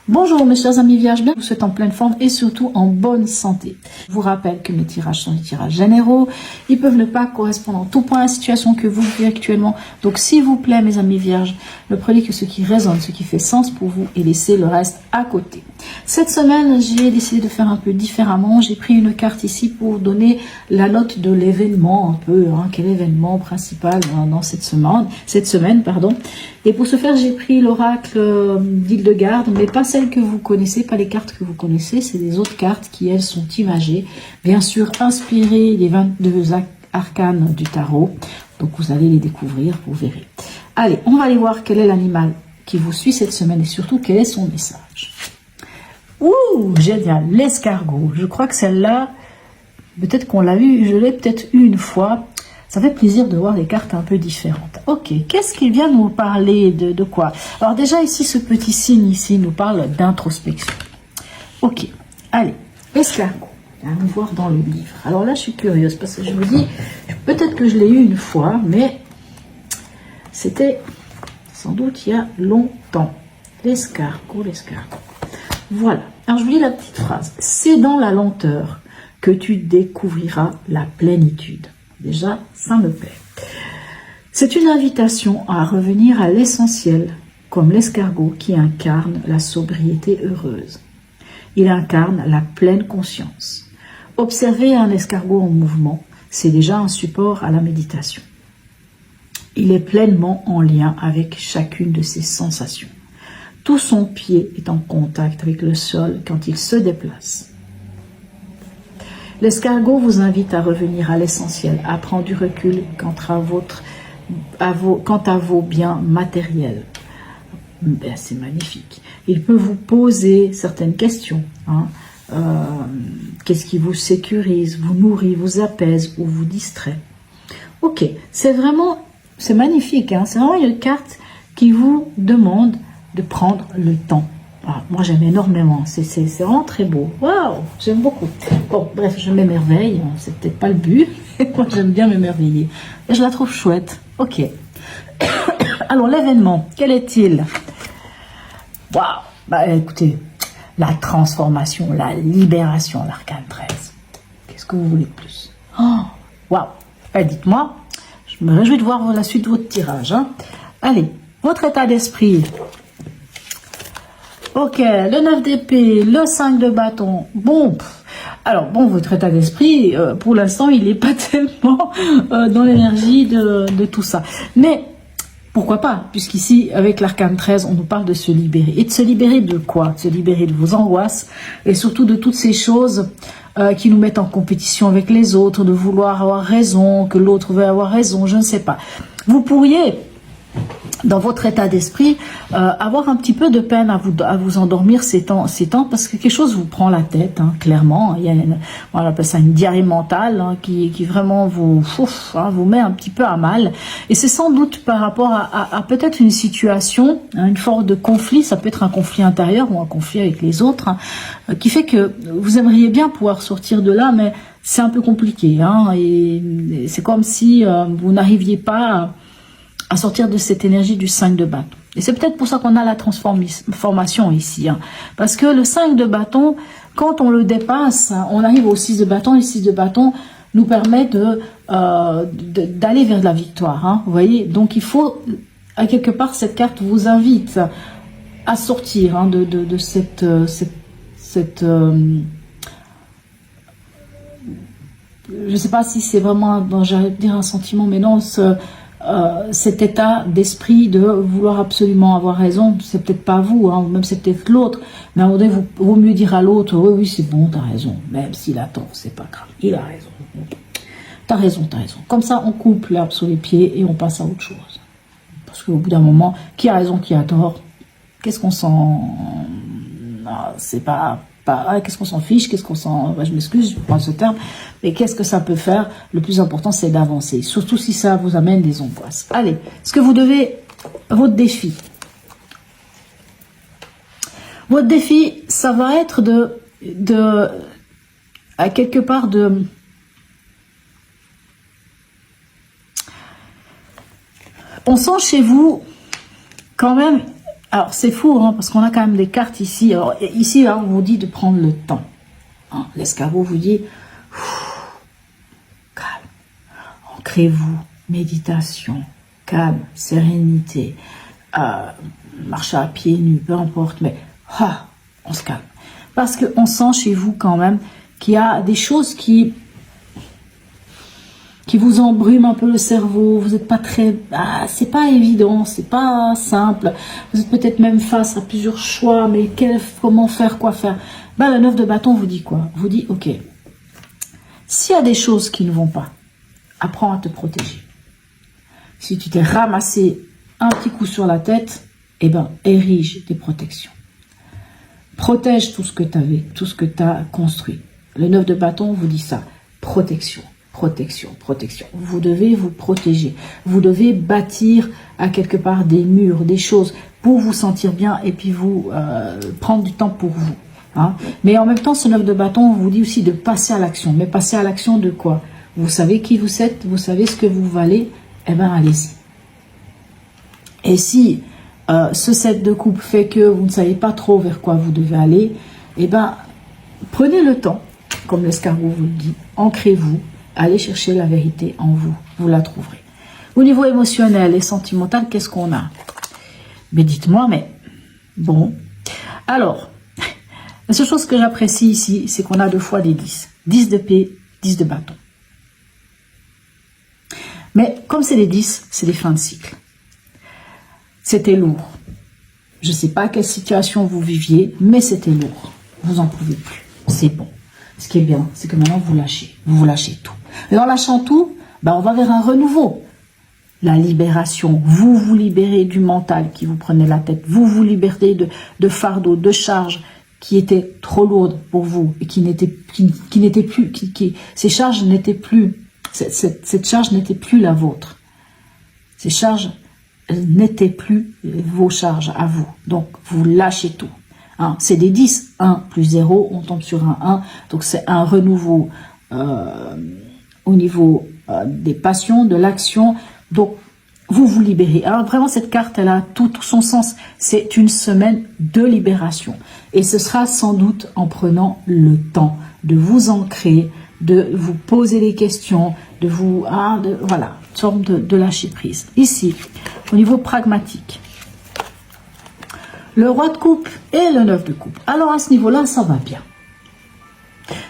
Bonjour mes chers amis vierges, je vous souhaite en pleine forme et surtout en bonne santé. Je vous rappelle que mes tirages sont des tirages généraux, ils peuvent ne pas correspondre en tout point à la situation que vous vivez actuellement. Donc s'il vous plaît mes amis vierges, ne prenez que ce qui résonne, ce qui fait sens pour vous et laissez le reste à côté. Cette semaine, j'ai décidé de faire un peu différemment. J'ai pris une carte ici pour donner la note de l'événement, un peu, quel événement principal dans cette semaine. Et pour ce faire, j'ai pris l'oracle d'Hildegarde, mais pas celle que vous connaissez, pas les cartes que vous connaissez, c'est des autres cartes qui, elles, sont imagées, bien sûr inspirées des 22 arcanes du tarot. Donc vous allez les découvrir, vous verrez. Allez, on va aller voir quel est l'animal qui vous suit cette semaine et surtout quel est son message. Ouh, génial, l'escargot. Je crois que celle-là, peut-être qu'on l'a eu, je l'ai peut-être eu une fois. Ça fait plaisir de voir des cartes un peu différentes. Ok, qu'est-ce qu'il vient nous parler de quoi? Alors déjà ici, ce petit signe ici nous parle d'introspection. Ok, allez, l'escargot. Allons voir dans le livre. Alors là, je suis curieuse parce que je vous dis, peut-être que je l'ai eu une fois, mais c'était sans doute il y a longtemps. L'escargot, l'escargot. Voilà. Alors je vous lis la petite phrase. C'est dans la lenteur que tu découvriras la plénitude. Déjà, ça me plaît. C'est une invitation à revenir à l'essentiel, comme l'escargot qui incarne la sobriété heureuse. Il incarne la pleine conscience. Observer un escargot en mouvement, c'est déjà un support à la méditation. Il est pleinement en lien avec chacune de ses sensations. Tout son pied est en contact avec le sol quand il se déplace. L'escargot vous invite à revenir à l'essentiel, à prendre du recul quant à vos biens matériels. C'est magnifique. Il peut vous poser certaines questions. Qu'est-ce qui vous sécurise, vous nourrit, vous apaise ou vous distrait? Ok, c'est magnifique. C'est vraiment une carte qui vous demande de prendre le temps. Ah, moi j'aime énormément, c'est vraiment très beau. Waouh, j'aime beaucoup. Bon, bref, je m'émerveille, c'est peut-être pas le but. Moi j'aime bien m'émerveiller. Et je la trouve chouette. Ok. Alors l'événement, quel est-il? Waouh, bah écoutez, la transformation, la libération, l'arcane 13. Qu'est-ce que vous voulez de plus? Oh, waouh. Dites-moi, je me réjouis de voir la suite de votre tirage. Allez, votre état d'esprit. Ok, le 9 d'épée, le 5 de bâton. Bon, alors bon, votre état d'esprit, pour l'instant, il n'est pas tellement dans l'énergie de tout ça. Mais pourquoi pas, puisqu'ici, avec l'arcane 13, on nous parle de se libérer. Et de se libérer de quoi? De se libérer de vos angoisses et surtout de toutes ces choses qui nous mettent en compétition avec les autres, de vouloir avoir raison, que l'autre veut avoir raison, je ne sais pas. Vous pourriez, dans votre état d'esprit, avoir un petit peu de peine à vous endormir ces temps, parce que quelque chose vous prend la tête, clairement. Il y a on appelle ça une diarrhée mentale qui vraiment vous met un petit peu à mal. Et c'est sans doute par rapport à peut-être une situation, une forme de conflit, ça peut être un conflit intérieur ou un conflit avec les autres, qui fait que vous aimeriez bien pouvoir sortir de là, mais c'est un peu compliqué. Et c'est comme si vous n'arriviez pas à sortir de cette énergie du 5 de bâton. Et c'est peut-être pour ça qu'on a la transformation ici. Parce que le 5 de bâton, quand on le dépasse, on arrive au 6 de bâton. Le 6 de bâton nous permet d'aller vers la victoire. Vous voyez? Donc il faut, à quelque part, cette carte vous invite à sortir de cette je ne sais pas si c'est vraiment, j'allais dire un sentiment, mais non, cet état d'esprit de vouloir absolument avoir raison, c'est peut-être pas vous, même c'est peut-être l'autre, mais à un moment donné, vaut mieux dire à l'autre, oui, c'est bon, t'as raison, même s'il a tort, c'est pas grave, il a raison, t'as raison. Comme ça, on coupe l'herbe sous les pieds et on passe à autre chose. Parce qu'au bout d'un moment, qui a raison, qui a tort, qu'est-ce qu'on s'en... c'est pas qu'est-ce qu'on s'en fiche, qu'est-ce qu'on s'en... je m'excuse, je prends ce terme, mais qu'est-ce que ça peut faire? Le plus important, c'est d'avancer, surtout si ça vous amène des angoisses. Allez, ce que vous devez... Votre défi, ça va être à quelque part on sent chez vous quand même Alors, c'est fou, hein, parce qu'on a quand même des cartes ici. Alors, ici, hein, on vous dit de prendre le temps. Hein. L'escargot vous dit, calme, ancrez-vous, méditation, calme, sérénité, marcher à pieds nus, peu importe, mais on se calme. Parce qu'on sent chez vous quand même qu'il y a des choses qui vous embrument un peu le cerveau. Vous n'êtes pas très... c'est pas évident, c'est pas simple. Vous êtes peut-être même face à plusieurs choix, mais comment faire, quoi faire. Ben, le 9 de bâton vous dit quoi? Vous dit, ok, s'il y a des choses qui ne vont pas, apprends à te protéger. Si tu t'es ramassé un petit coup sur la tête, eh ben, érige des protections. Protège tout ce que tu avais, tout ce que tu as construit. Le 9 de bâton vous dit ça. Protection, protection, protection. Vous devez vous protéger. Vous devez bâtir à quelque part des murs, des choses pour vous sentir bien et puis vous prendre du temps pour vous. Hein. Mais en même temps, ce 9 de bâton vous dit aussi de passer à l'action. Mais passer à l'action de quoi? Vous savez qui vous êtes, vous savez ce que vous valez, eh bien allez-y. Et si ce 7 de coupe fait que vous ne savez pas trop vers quoi vous devez aller, eh bien, prenez le temps, comme l'escargot vous le dit, ancrez-vous, allez chercher la vérité en vous, vous la trouverez. Au niveau émotionnel et sentimental, qu'est-ce qu'on a? Mais dites-moi, mais bon. Alors, la seule chose que j'apprécie ici, c'est qu'on a 2 fois des 10. 10 d'épée, 10 de bâton. Mais comme c'est des 10, c'est des fins de cycle. C'était lourd. Je ne sais pas quelle situation vous viviez, mais c'était lourd. Vous n'en pouvez plus. C'est bon. Ce qui est bien, c'est que maintenant vous lâchez. Vous lâchez tout. Et en lâchant tout, on va vers un renouveau. La libération. Vous vous libérez du mental qui vous prenait la tête. Vous vous libérez de fardeaux, de charges qui étaient trop lourdes pour vous et qui n'étaient plus, ces charges n'étaient plus, cette charge n'était plus la vôtre. Ces charges n'étaient plus vos charges à vous. Donc, vous lâchez tout. Hein, c'est des 10. 1 plus 0, on tombe sur un 1. Donc, c'est un renouveau au niveau des passions, de l'action. Donc, vous vous libérez. Alors, vraiment, cette carte, elle a tout son sens. C'est une semaine de libération. Et ce sera sans doute en prenant le temps de vous ancrer, de vous poser des questions, de vous... voilà, une sorte de lâcher prise. Ici, au niveau pragmatique, le roi de coupe et le 9 de coupe. Alors, à ce niveau-là, ça va bien.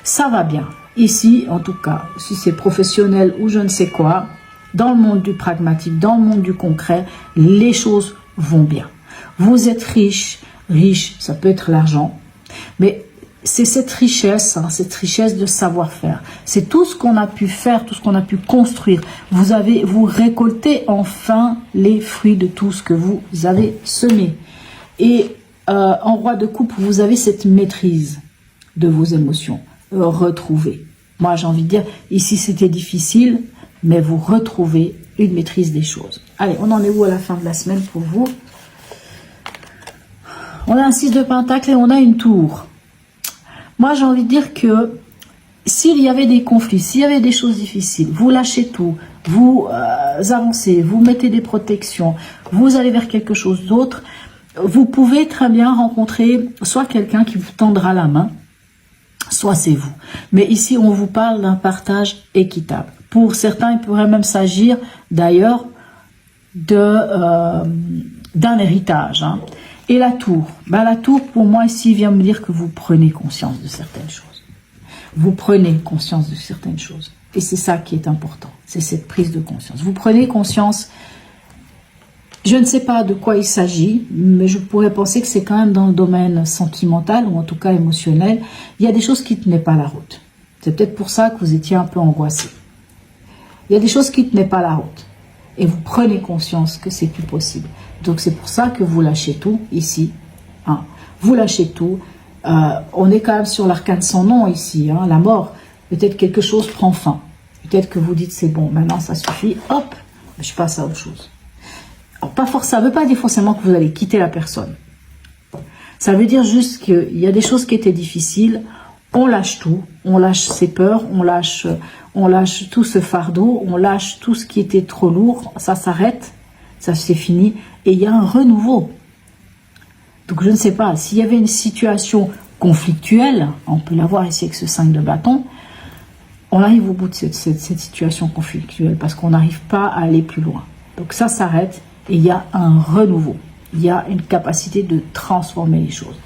Ça va bien. Ici, en tout cas, si c'est professionnel ou je ne sais quoi, dans le monde du pragmatique, dans le monde du concret, les choses vont bien. Vous êtes riche, ça peut être l'argent, mais c'est cette richesse de savoir-faire. C'est tout ce qu'on a pu faire, tout ce qu'on a pu construire. Vous récoltez enfin les fruits de tout ce que vous avez semé. Et en roi de coupe, vous avez cette maîtrise de vos émotions retrouvées. Moi, j'ai envie de dire, ici c'était difficile, mais vous retrouvez une maîtrise des choses. Allez, on en est où à la fin de la semaine pour vous? On a un 6 de pentacle et on a une tour. Moi, j'ai envie de dire que s'il y avait des conflits, s'il y avait des choses difficiles, vous lâchez tout, vous avancez, vous mettez des protections, vous allez vers quelque chose d'autre, vous pouvez très bien rencontrer soit quelqu'un qui vous tendra la main, soit c'est vous. Mais ici, on vous parle d'un partage équitable. Pour certains, il pourrait même s'agir d'ailleurs d'un héritage. Hein. Et la tour, la tour, pour moi, ici, vient me dire que vous prenez conscience de certaines choses. Vous prenez conscience de certaines choses. Et c'est ça qui est important. C'est cette prise de conscience. Vous prenez conscience, je ne sais pas de quoi il s'agit, mais je pourrais penser que c'est quand même dans le domaine sentimental, ou en tout cas émotionnel. Il y a des choses qui ne tenaient pas la route. C'est peut-être pour ça que vous étiez un peu angoissé. Il y a des choses qui ne tenaient pas la route. Et vous prenez conscience que c'est plus possible. Donc c'est pour ça que vous lâchez tout ici. Hein. Vous lâchez tout. On est quand même sur l'arcane sans nom ici. Hein, la mort. Peut-être quelque chose prend fin. Peut-être que vous dites c'est bon, maintenant ça suffit. Hop, je passe à autre chose. Alors, ça ne veut pas dire forcément que vous allez quitter la personne. Ça veut dire juste qu'il y a des choses qui étaient difficiles. On lâche tout. On lâche ses peurs. On lâche tout ce fardeau. On lâche tout ce qui était trop lourd. Ça s'arrête. Ça c'est fini. Et il y a un renouveau. Donc je ne sais pas, s'il y avait une situation conflictuelle, on peut la voir ici avec ce 5 de bâton, on arrive au bout de cette situation conflictuelle parce qu'on n'arrive pas à aller plus loin. Donc ça s'arrête et il y a un renouveau. Il y a une capacité de transformer les choses.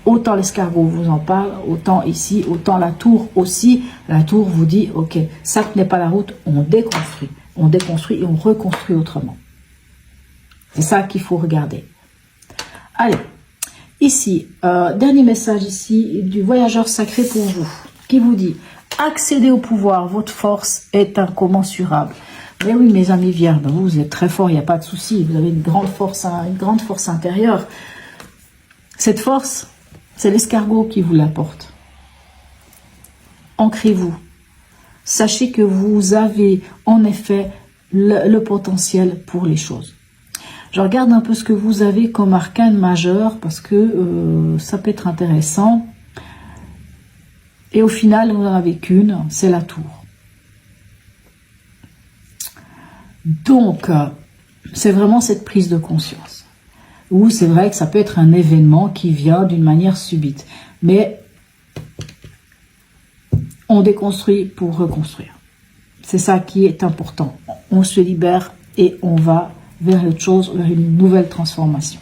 Autant l'escargot vous en parle, autant ici, autant la tour aussi. La tour vous dit, ok, ça n'est pas la route, on déconstruit. On déconstruit et on reconstruit autrement. C'est ça qu'il faut regarder. Allez, ici, dernier message ici du voyageur sacré pour vous, qui vous dit, accédez au pouvoir, votre force est incommensurable. Mais oui, mes amis vierges, ben vous êtes très forts, il n'y a pas de souci, vous avez une grande force intérieure. Cette force, c'est l'escargot qui vous l'apporte. Ancrez-vous. Sachez que vous avez en effet le potentiel pour les choses. Je regarde un peu ce que vous avez comme arcane majeur parce que ça peut être intéressant. Et au final, vous n'en avez qu'une, c'est la tour. Donc, c'est vraiment cette prise de conscience. Ou c'est vrai que ça peut être un événement qui vient d'une manière subite. Mais on déconstruit pour reconstruire. C'est ça qui est important. On se libère et on va vers autre chose, vers une nouvelle transformation.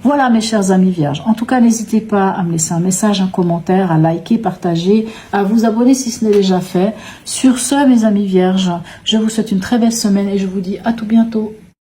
Voilà mes chers amis vierges. En tout cas, n'hésitez pas à me laisser un message, un commentaire, à liker, partager, à vous abonner si ce n'est déjà fait. Sur ce, mes amis vierges, je vous souhaite une très belle semaine et je vous dis à tout bientôt.